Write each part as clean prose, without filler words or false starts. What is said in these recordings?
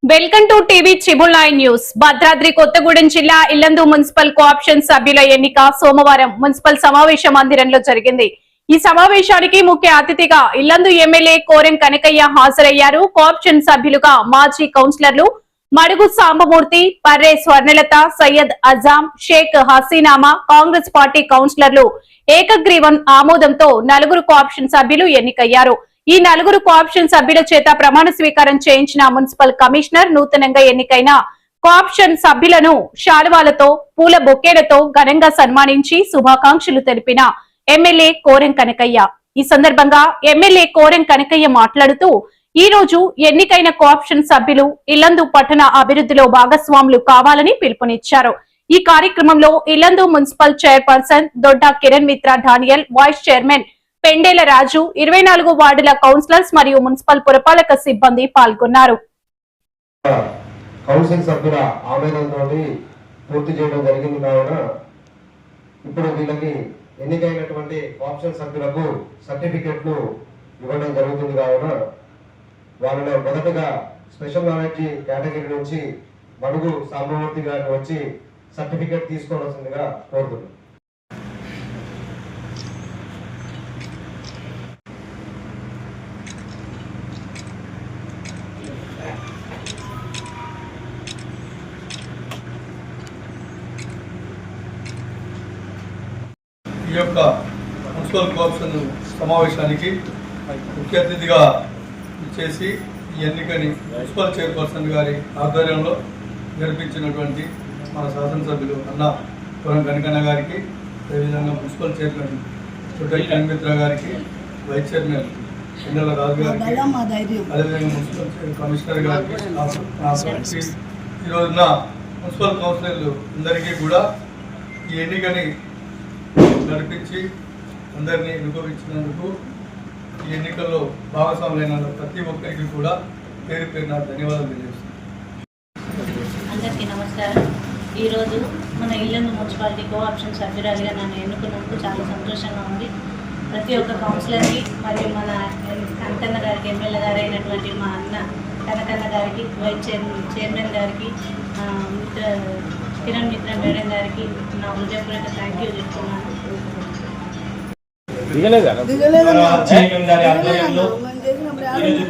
Welcome to TV ట్రిబుల్9 news. Bhadradri Kothagudem జిల్లా Yellandu municipal cooption సభ్యుల ఎన్నిక సోమవారం మున్సిపల్ సమావేశ మందిరంలో జరిగింది. ఈ సమావేశానికి ముఖ్య అతిథిగా ఇల్లందు ఎమ్మెల్యే కోరెం కనకయ్య హాజరయ్యారు. కోఆప్షన్ సభ్యులుగా మాజీ కౌన్సిలర్లు మడుగు సాంబమూర్తి, పర్రే స్వర్ణలత, సయ్యద్ అజాం, షేక్ హసీనామా, కాంగ్రెస్ పార్టీ కౌన్సిలర్లు ఏకగ్రీవం ఆమోదంతో నలుగురు కోఆప్షన్ సభ్యులు ఎన్నికయ్యారు. ఈ నలుగురు కోఆప్షన్ సభ్యుల చేత ప్రమాణ స్వీకారం చేయించిన మున్సిపల్ కమిషనర్ నూతనంగా ఎన్నికైన కోఆప్షన్ సభ్యులను శాలువాలతో, పూల బొకేలతో ఘనంగా సన్మానించి శుభాకాంక్షలు తెలిపిన ఎమ్మెల్యే కోరెం కనకయ్య. ఈ సందర్భంగా ఎమ్మెల్యే కోరెం కనకయ్య మాట్లాడుతూ, ఈ రోజు ఎన్నికైన కోఆప్షన్ సభ్యులు ఇల్లందు పట్టణ అభివృద్ధిలో భాగస్వాములు కావాలని పిలుపునిచ్చారు. ఈ కార్యక్రమంలో ఇల్లందు మున్సిపల్ చైర్పర్సన్ దొడ్డ కిరణ్ మిత్ర డానియల్, వైస్ చైర్మన్ పెండేల రాజు, 24 వార్డుల కౌన్సిలర్స్ మరియు మున్సిపల్ పురపాలక సిబ్బంది పాల్గొన్నారు. కౌన్సిల్ సభ్యుల ఆవేదనతో పూర్తి చేయడం జరిగింది కావున ఇప్పుడు వీళ్ళకి ఎన్నికైనటువంటి ఆప్షన్ సభ్యులకు సర్టిఫికెట్లు ఇవ్వడం జరుగుతుంది కావున వాళ్ళలో మొదటగా స్పెషల్ నాలెడ్జ్ కేటగిరీ నుంచి మడుగు సాంబమూర్తి గారిని వచ్చి సర్టిఫికెట్ తీసుకోవాల్సిందిగా కోరుతున్నాను. ఈ యొక్క మున్సిపల్ కోఆప్షన్ సమావేశానికి ముఖ్య అతిథిగా చేసి ఈ ఎన్నికని మున్సిపల్ చైర్పర్సన్ గారి ఆధ్వర్యంలో జరిపించినటువంటి మన శాసనసభ్యులు అన్న కోరెం కనకయ్య గారికి, అదేవిధంగా మున్సిపల్ చైర్మన్ దొడ్డ కిరణ్ మిత్ర గారికి, వైస్ చైర్మన్ పెండేల రాజు గారికి, అదేవిధంగా మున్సిపల్ కమిషనర్ గారికి, ఈ రోజున మున్సిపల్ కౌన్సిలర్లు అందరికీ కూడా ఈ ఎన్నికని నడిపించి అందరినీ అనుభవించినందుకు, ఈ ఎన్నికల్లో భాగస్వాములైన ప్రతి ఒక్కరికి కూడా పేరు పేరున ధన్యవాదాలు తెలియజేస్తున్నాను. అందరికీ నమస్కారం. ఈరోజు మన ఇల్లందు మున్సిపాలిటీ కోఆప్షన్ సభ్యురాలిగా నన్ను ఎన్నుకున్నందుకు చాలా సంతోషంగా ఉంది. ప్రతి ఒక్క కౌన్సిలర్కి మరియు మన కనకన్న గారికి, ఎమ్మెల్యే గారు అయినటువంటి మా అన్న కనకన్న గారికి, వైస్ చైర్మన్ గారికి, కిరణ్ మిత్ర మేడం గారికి నా హృదయపూర్వక థ్యాంక్ యూ చెప్తున్నాను.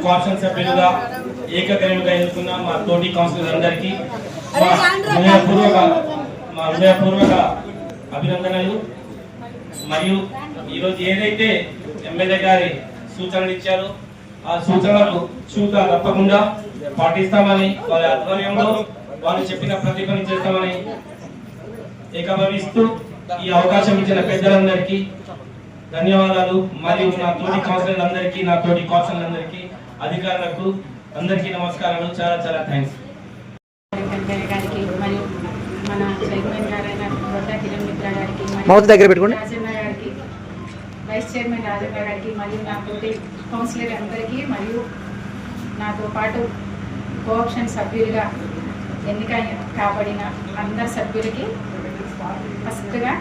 కోఆప్షన్ సభ్యులుగా ఏకగ్రీవంగా ఎన్నుకున్న మా తోటి కౌన్సిలర్ అందరికీ మా హృదయపూర్వక అభినందనలు. మరియు ఈరోజు ఏదైతే ఎమ్మెల్యే గారి సూచనలు ఇచ్చారో ఆ సూచనలకు చూగా తప్పకుండా పాటిస్తామని, వారి ఆధ్వర్యంలో వాళ్ళు చెప్పిన ప్రతి పని చేస్తామని ఏకీభవిస్తూ ఈ అవకాశం ఇచ్చిన పెద్దలందరికీ ధన్యవాదాలు. మరియు నా తోటి కౌన్సిలర్లందరికీ, నా తోటి కౌన్సిలర్లందరికీ, అధికారులకు అందరికీ నమస్కారాలు. చాలా చాలా థ్యాంక్స్. మరియు మన చైర్మన్ గారైన దొడ్డ కిరణ్ మిత్ర గారికి, రాజన్న గారికి, వైస్ చైర్మన్ రాజన్న గారికి, మరియు నా తోటి కౌన్సిలర్ అందరికీ, మరియు నాతో పాటు కోఆప్షన్ సభ్యులుగా ఎన్నిక కాబడిన అందరి సభ్యులకి ఫస్ట్గా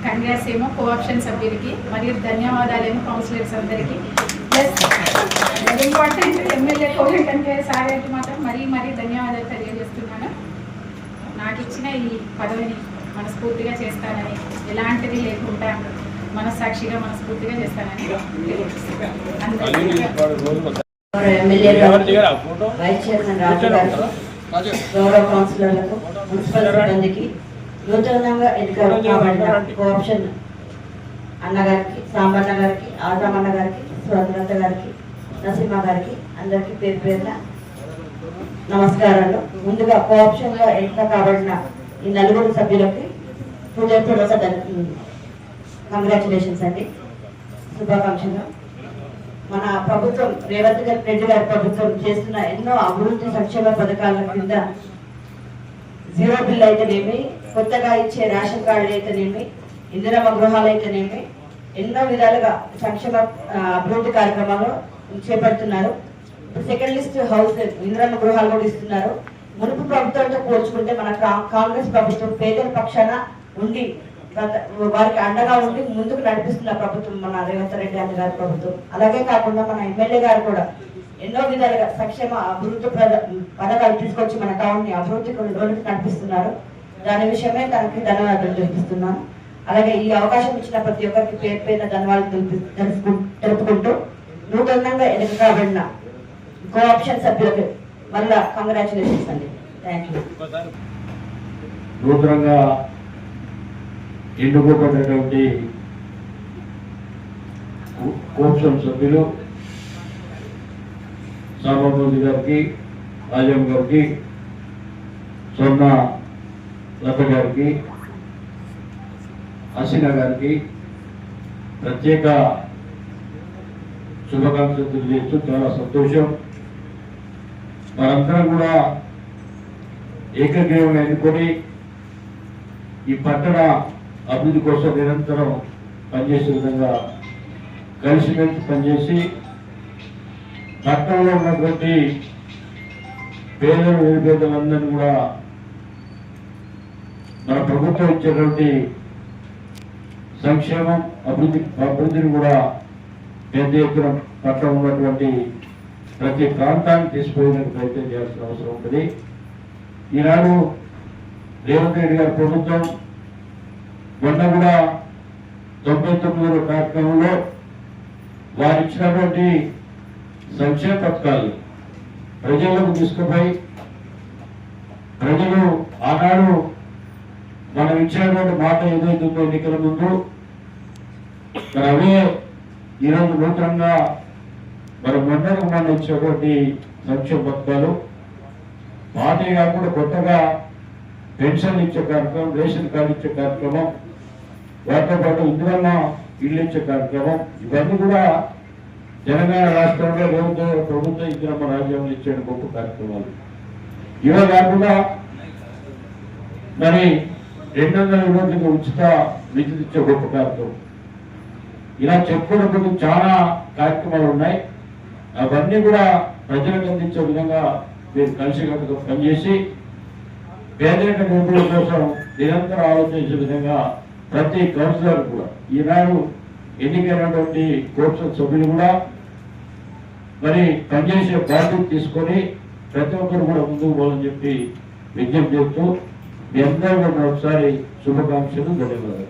కంగ్రాట్స్ ఏమో కోఆప్షన్ సభ్యులకి, మరియు ధన్యవాదాలేమో కౌన్సిలర్స్ అందరికీ. Plus very important MLA Korem Kanakaiah sir గారికి మాత్రం మరీ ధన్యవాదాలు తెలియజేస్తున్నాను. నాకు ఇచ్చిన ఈ పదవిని మనస్ఫూర్తిగా చేస్తానని, ఎలాంటిది లేకుండా మనస్సాక్షిగా మనస్ఫూర్తిగా చేస్తానని ఎమ్మెల్యే వైస్ చైర్మన్ రాజు గారు, గౌరవ కౌన్సిలర్లకు, మున్సిపల్ సిబ్బందికి, నూతనంగా ఎన్నికబడిన కోఆప్షన్ అన్నగారికి, సాంబన్న గారికి, ఆజామన్న గారికి, స్వర్ణలత గారికి, నసీమా గారికి అందరికీ పేరు పేరున నమస్కారాలు. ముందుగా కోఆప్షన్ గా ఎన్నిక కాబడిన ఈ నలుగురు సభ్యులకి హృదయపూర్వక కంగ్రాచులేషన్స్ అండి, శుభాకాంక్షలు. మన ప్రభుత్వం రేవంత్ రెడ్డి గారి ప్రభుత్వం చేస్తున్న ఎన్నో అభివృద్ధి సంక్షేమ పథకాల కింద జీరో బిల్ అయితేనేమి, కొత్తగా ఇచ్చే రేషన్ కార్డులు అయితేనేమి, ఇందిరమ్మ గృహాలు అయితేనేమి, ఎన్నో విధాలుగా సంక్షేమ అభివృద్ధి కార్యక్రమాలు చేపడుతున్నారు. సెకండ్ లిస్ట్ హౌస్ ఇందిరమ్మ గృహాలు కూడా ఇస్తున్నారు. మునుపు ప్రభుత్వంతో పోల్చుకుంటే మన కాంగ్రెస్ ప్రభుత్వం పేదల పక్షాన ఉండి వారికి అండగా ఉండి ముందుకు నడిపిస్తున్న ప్రభుత్వం మన రేవంత్ రెడ్డి అన్న గారి ప్రభుత్వం. అలాగే కాకుండా మన ఎమ్మెల్యే గారు కూడా ఎన్నో విధాలుగా సంక్షేమ అభివృద్ధి పథకాలు తీసుకొచ్చి మన టౌన్ ని అభివృద్ధికి రోజుకి నడిపిస్తున్నారు. దాని విషయమే తనకి ధన్యవాదాలు తెలుపుతున్నాను. అలాగే ఈ అవకాశం ఇచ్చిన ప్రతి ఒక్కరికి పేరు పేరున ధన్యవాదాలు తెలుపుకుంటూ నూతనంగా ఎన్నిక కాబడిన కోఆప్షన్ సభ్యులకు మళ్ళా కంగ్రాచులేషన్స్ అండి. Thank you. నూతనంగా ఎన్నుకోబడినటువంటి కోఆప్షన్ సభ్యులు సామామూర్తి గారికి, రాజం గారికి, స్వర్ణ లత గారికి, హసీనా గారికి ప్రత్యేక శుభాకాంక్షలు తెలియజేస్తూ చాలా సంతోషం. మనందరం కూడా ఏకగ్రీవంగా ఎన్నుకొని ఈ పట్టణ అభివృద్ధి కోసం నిరంతరం పనిచేసే విధంగా కలిసిమెలిసి పనిచేసి పట్టణంలో ఉన్నటువంటి పేదలు నిరుపేదలందరినీ కూడా మన ప్రభుత్వం ఇచ్చేటువంటి సంక్షేమం అభివృద్ధిని కూడా పెద్ద ఎత్తున పట్టణం ఉన్నటువంటి ప్రతి ప్రాంతాన్ని తీసుకుపోయేందుకు ప్రయత్నం చేయాల్సిన అవసరం ఉంటుంది. ఈనాడు రేవంత్ రెడ్డి గారి ప్రభుత్వం మొన్న కూడా 99వ కార్యక్రమంలో వారు ఇచ్చినటువంటి సంక్షేమ పథకాలు ప్రజలకు తీసుకుపోయి ప్రజలు ఆనాడు మనం ఇచ్చినటువంటి మాట ఏదైతుందో ఎన్నికల ముందు మరి అవే ఈరోజు నూతనంగా మరి మొన్న ఇచ్చినటువంటి సంక్షేమ పథకాలు మాటే కాకుండా కొత్తగా పెన్షన్ ఇచ్చే కార్యక్రమం, రేషన్ కార్డు ఇచ్చే కార్యక్రమం, వాటితో పాటు ఇందిరమ్మ ఇల్లు ఇచ్చే కార్యక్రమం, ఇవన్నీ కూడా తెలంగాణ రాష్ట్రంలో ప్రభుత్వ ఇందిరమ్మ రాజ్యంలో ఇచ్చే గొప్ప కార్యక్రమాలు. ఇవే కాకుండా మరి 200 యూనిట్లకు ఉచిత విద్యుత్ ఇచ్చే గొప్ప కార్యక్రమం. ఇలా చెప్పుకున్నప్పుడు చాలా కార్యక్రమాలు ఉన్నాయి. అవన్నీ కూడా ప్రజలకు అందించే విధంగా మీరు కలిసికట్టుగా పనిచేసి పేదరిక నిర్మూలన కోసం నిరంతరం ఆలోచించే విధంగా ప్రతి కౌన్సిలర్ కూడా ఈనాడు ఎన్నికైనటువంటి కోఆప్షన్ సభ్యులు కూడా మరి పనిచేసే బాధ్యత తీసుకొని ప్రతి ఒక్కరు కూడా ముందుకు పోవాలని చెప్పి విజ్ఞప్తి చేస్తూ మీ అందరూ కూడా ఒకసారి శుభాకాంక్షలు ధన్యవాదాలు.